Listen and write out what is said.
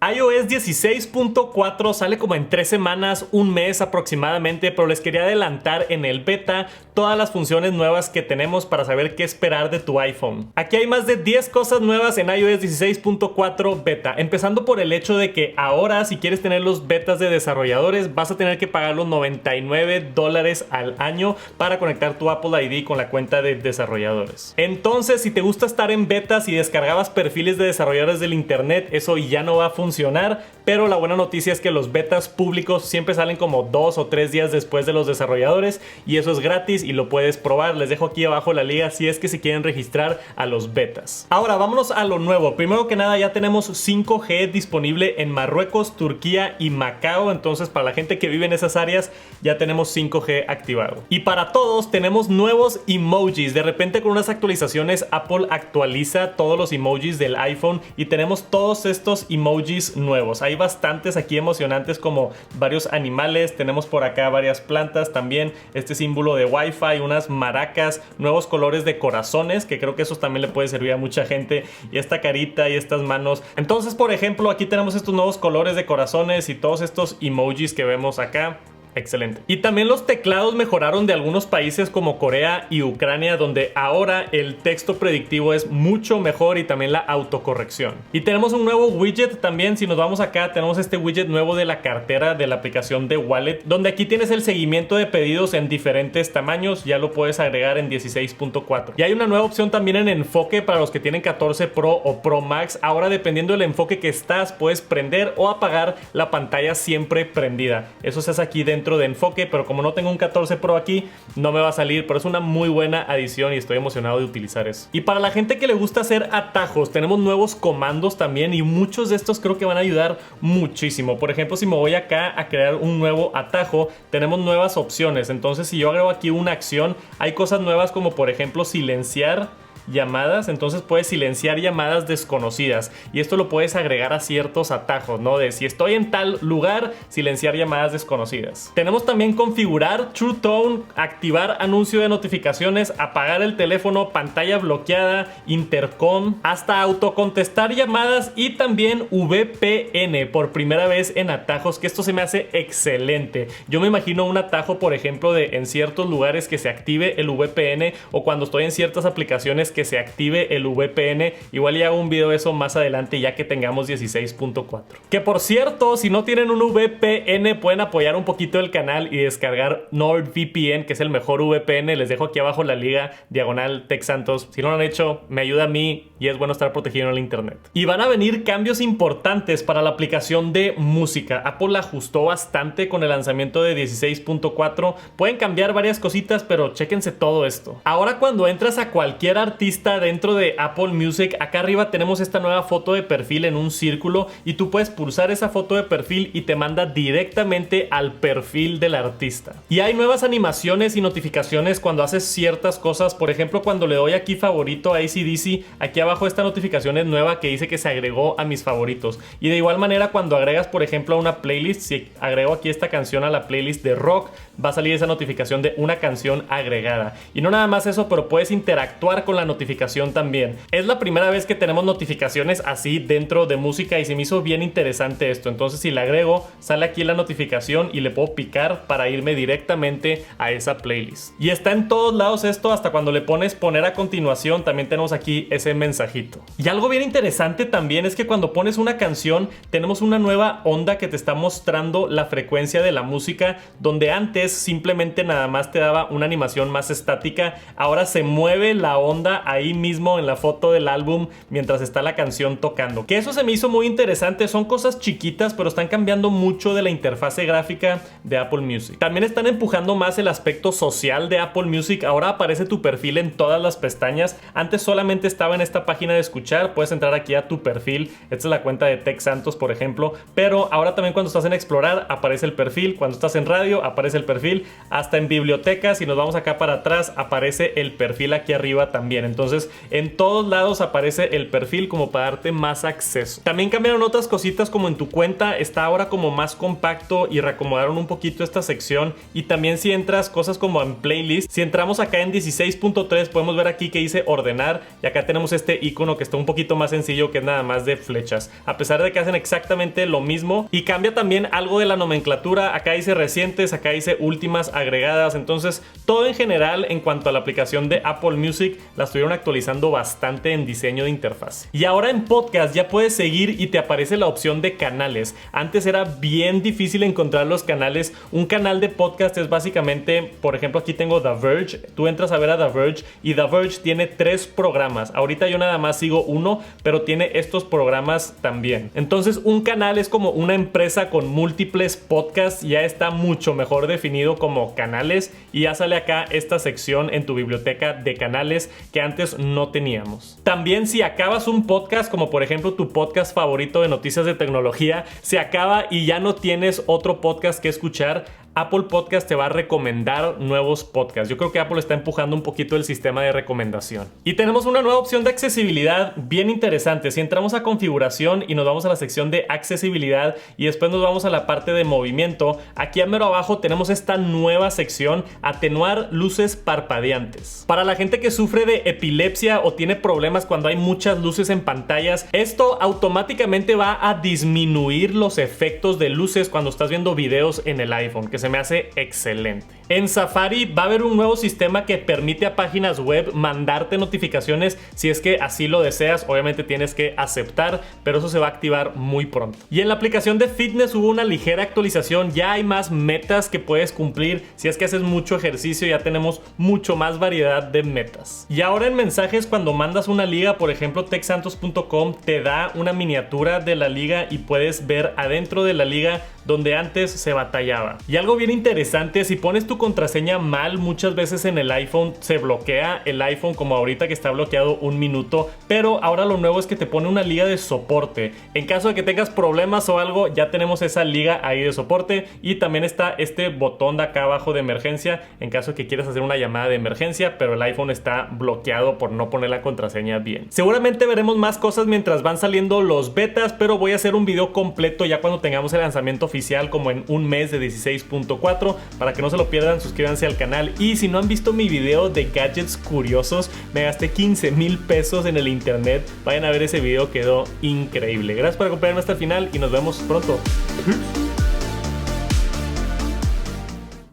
iOS 16.4 sale como en 3 semanas, un mes aproximadamente, pero les quería adelantar en el beta todas las funciones nuevas que tenemos para saber qué esperar de tu iPhone. Aquí hay más de 10 cosas nuevas en iOS 16.4 beta, empezando por el hecho de que ahora, si quieres tener los betas de desarrolladores, vas a tener que pagar los $99 al año para conectar tu Apple ID con la cuenta de desarrolladores. Entonces, si te gusta estar en betas y descargabas perfiles de desarrolladores del internet, eso ya no va a funcionar, pero la buena noticia es que los betas públicos siempre salen como 2 o 3 días después de los desarrolladores y eso es gratis y lo puedes probar. Les dejo aquí abajo la liga si es que se quieren registrar a los betas. Ahora vámonos a lo nuevo. Primero que nada, ya tenemos 5G disponible en Marruecos, Turquía y Macao. Entonces, para la gente que vive en esas áreas ya tenemos 5G activado. Y para todos tenemos nuevos emojis. De repente, con unas actualizaciones, Apple actualiza todos los emojis del iPhone y tenemos todos estos emojis nuevos. Hay bastantes aquí emocionantes, como varios animales. Tenemos por acá varias plantas también, este símbolo de Wi-Fi, unas maracas, nuevos colores de corazones, que creo que esos también le puede servir a mucha gente, y esta carita y estas manos. Entonces, por ejemplo, aquí tenemos estos nuevos colores de corazones y todos estos emojis que vemos acá. Excelente. Y también los teclados mejoraron de algunos países como Corea y Ucrania, donde ahora el texto predictivo es mucho mejor y también la autocorrección. Y tenemos un nuevo widget también. Si nos vamos acá, tenemos este widget nuevo de la cartera de la aplicación de Wallet, donde aquí tienes el seguimiento de pedidos en diferentes tamaños. Ya lo puedes agregar en 16.4. Y hay una nueva opción también en enfoque para los que tienen 14 Pro o Pro Max. Ahora, dependiendo del enfoque que estás, puedes prender o apagar la pantalla siempre prendida. Eso se hace aquí dentro de enfoque, pero como no tengo un 14 Pro aquí, no me va a salir, pero es una muy buena adición y estoy emocionado de utilizar eso. Y para la gente que le gusta hacer atajos, tenemos nuevos comandos también, y muchos de estos creo que van a ayudar muchísimo. Por ejemplo, si me voy acá a crear un nuevo atajo, tenemos nuevas opciones. Entonces, si yo agrego aquí una acción, hay cosas nuevas como por ejemplo silenciar llamadas. Entonces puedes silenciar llamadas desconocidas y esto lo puedes agregar a ciertos atajos, ¿no? De si estoy en tal lugar, silenciar llamadas desconocidas. Tenemos también configurar True Tone, activar anuncio de notificaciones, apagar el teléfono, pantalla bloqueada, intercom, hasta autocontestar llamadas y también VPN por primera vez en atajos, que esto se me hace excelente. Yo me imagino un atajo, por ejemplo, de en ciertos lugares que se active el VPN, o cuando estoy en ciertas aplicaciones que se active el VPN. Igual ya hago un video de eso más adelante, ya que tengamos 16.4. Que por cierto, si no tienen un VPN, pueden apoyar un poquito el canal y descargar NordVPN, que es el mejor VPN. Les dejo aquí abajo la liga, diagonal TechSantos. Si no lo han hecho, me ayuda a mí y es bueno estar protegido en el internet. Y van a venir cambios importantes para la aplicación de música. Apple la ajustó bastante con el lanzamiento de 16.4. Pueden cambiar varias cositas, pero chéquense todo esto. Ahora, cuando entras a cualquier artista dentro de Apple Music, acá arriba tenemos esta nueva foto de perfil en un círculo, y tú puedes pulsar esa foto de perfil y te manda directamente al perfil del artista. Y hay nuevas animaciones y notificaciones cuando haces ciertas cosas. Por ejemplo, cuando le doy aquí favorito a AC/DC, aquí abajo esta notificación es nueva que dice que se agregó a mis favoritos. Y de igual manera, cuando agregas por ejemplo a una playlist, si agrego aquí esta canción a la playlist de rock, va a salir esa notificación de una canción agregada. Y no nada más eso, pero puedes interactuar con la notificación también. Es la primera vez que tenemos notificaciones así dentro de música y se me hizo bien interesante esto. Entonces, si le agrego, sale aquí la notificación y le puedo picar para irme directamente a esa playlist. Y está en todos lados esto, hasta cuando le pones poner a continuación, también tenemos aquí ese mensajito. Y algo bien interesante también es que cuando pones una canción, tenemos una nueva onda que te está mostrando la frecuencia de la música, donde antes simplemente nada más te daba una animación más estática. Ahora se mueve la onda ahí mismo en la foto del álbum mientras está la canción tocando, que eso se me hizo muy interesante. Son cosas chiquitas, pero están cambiando mucho de la interfase gráfica de Apple Music. También están empujando más el aspecto social de Apple Music. Ahora aparece tu perfil en todas las pestañas. Antes solamente estaba en esta página de escuchar. Puedes entrar aquí a tu perfil. Esta es la cuenta de TechSantos, por ejemplo, pero ahora también cuando estás en explorar aparece el perfil, cuando estás en radio aparece el perfil, hasta en bibliotecas, si nos vamos acá para atrás aparece el perfil aquí arriba también. Entonces en todos lados aparece el perfil como para darte más acceso. También cambiaron otras cositas, como en tu cuenta está ahora como más compacto y reacomodaron un poquito esta sección. Y también si entras cosas como en playlist, si entramos acá en 16.3 podemos ver aquí que dice ordenar, y acá tenemos este icono que está un poquito más sencillo, que es nada más de flechas, a pesar de que hacen exactamente lo mismo. Y cambia también algo de la nomenclatura, acá dice recientes, acá dice últimas agregadas. Entonces todo en general en cuanto a la aplicación de Apple Music la estuvieron actualizando bastante en diseño de interfaz. Y ahora en podcast ya puedes seguir y te aparece la opción de canales. Antes era bien difícil encontrar los canales. Un canal de podcast es básicamente, por ejemplo, aquí tengo The Verge. Tú entras a ver a The Verge y The Verge tiene 3 programas. Ahorita yo nada más sigo uno, pero tiene estos programas también. Entonces un canal es como una empresa con múltiples podcasts. Ya está mucho mejor definido como canales y ya sale acá esta sección en tu biblioteca de canales que antes no teníamos. También si acabas un podcast, como por ejemplo tu podcast favorito de noticias de tecnología, se acaba y ya no tienes otro podcast que escuchar, Apple Podcast te va a recomendar nuevos podcasts. Yo creo que Apple está empujando un poquito el sistema de recomendación. Y tenemos una nueva opción de accesibilidad bien interesante. Si entramos a configuración y nos vamos a la sección de accesibilidad y después nos vamos a la parte de movimiento, aquí a mero abajo tenemos esta nueva sección, atenuar luces parpadeantes. Para la gente que sufre de epilepsia o tiene problemas cuando hay muchas luces en pantallas, esto automáticamente va a disminuir los efectos de luces cuando estás viendo videos en el iPhone, que se me hace excelente. En Safari va a haber un nuevo sistema que permite a páginas web mandarte notificaciones si es que así lo deseas. Obviamente tienes que aceptar, pero eso se va a activar muy pronto. Y en la aplicación de fitness hubo una ligera actualización. Ya hay más metas que puedes cumplir. Si es que haces mucho ejercicio, ya tenemos mucho más variedad de metas. Y ahora en mensajes, cuando mandas una liga, por ejemplo techsantos.com te da una miniatura de la liga y puedes ver adentro de la liga donde antes se batallaba. Y algo bien interesante, si pones tu contraseña mal, muchas veces en el iPhone se bloquea el iPhone, como ahorita que está bloqueado 1 minuto, pero ahora lo nuevo es que te pone una liga de soporte. En caso de que tengas problemas o algo, ya tenemos esa liga ahí de soporte. Y también está este botón de acá abajo de emergencia en caso de que quieras hacer una llamada de emergencia, pero el iPhone está bloqueado por no poner la contraseña bien. Seguramente veremos más cosas mientras van saliendo los betas, pero voy a hacer un video completo ya cuando tengamos el lanzamiento oficial, como en un mes de 16.4, para que no se lo pierdan. Suscríbanse al canal, y si no han visto mi video de gadgets curiosos, me gasté 15,000 pesos en el internet, vayan a ver ese video, quedó increíble. Gracias por acompañarme hasta el final y nos vemos pronto.